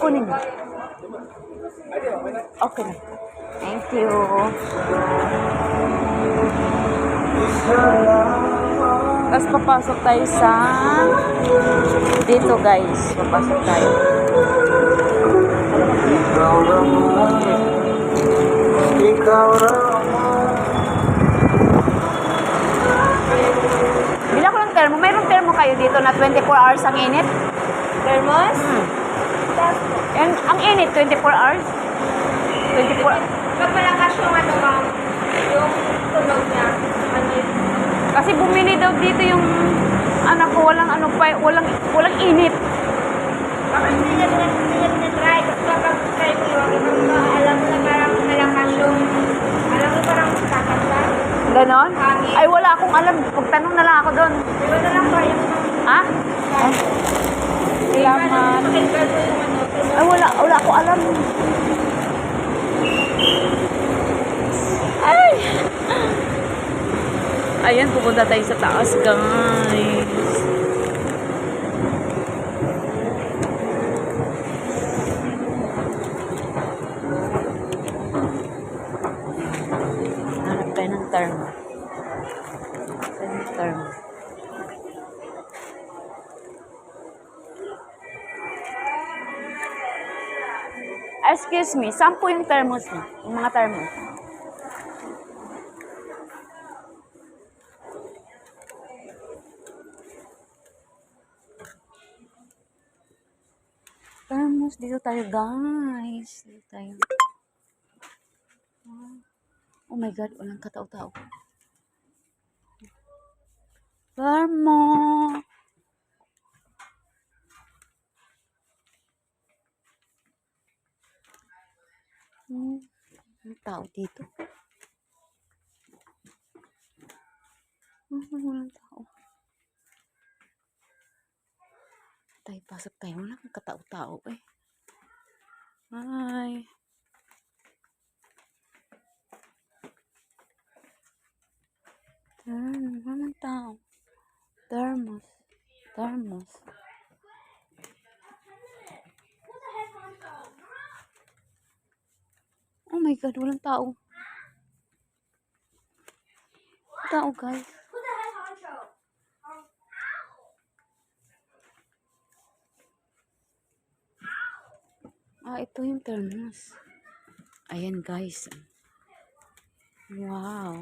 Kunin mo. Okay na. Thank you. Tapos papasok tayo sa dito guys. Papasok tayo. Bila ko ng termo. Mayroong termo kayo dito na 24 hours ang init? Thermos? And ang init, 24 hours? 24. Pag malakas yung ano ma'am, yung tunog niya, ano yun? Kasi bumili daw dito yung anak ko, walang init. Bakit hindi niya try? Kasi kapag try mo yun, alam mo na parang malakas yung, alam mo parang kakanta. Ganon? Hangin. Ay, wala akong alam. Pagtanong na lang ako doon. Diba na lang kaya mo? Ha? Salamat. Pakinggan mo yung ano. Ay, wala ako alam. Ay! Ayan, pupunta tayo sa taas, guys. Hanap tayo ng termo. Termo. Excuse me, saan po yung thermos niyo? Yung mga thermos. Thermos, dito tayo guys. Dito tayo. Oh my God, walang katao-tao. Thermo. Ang tao dito. Walang tao. Tayo, pasok tayo. Walang katao-tao eh. Hi. Walang tao. Thermos. Thermos. Oh my God, walang tao. Tao, guys. Ito yung thermos. Ayan, guys. Wow.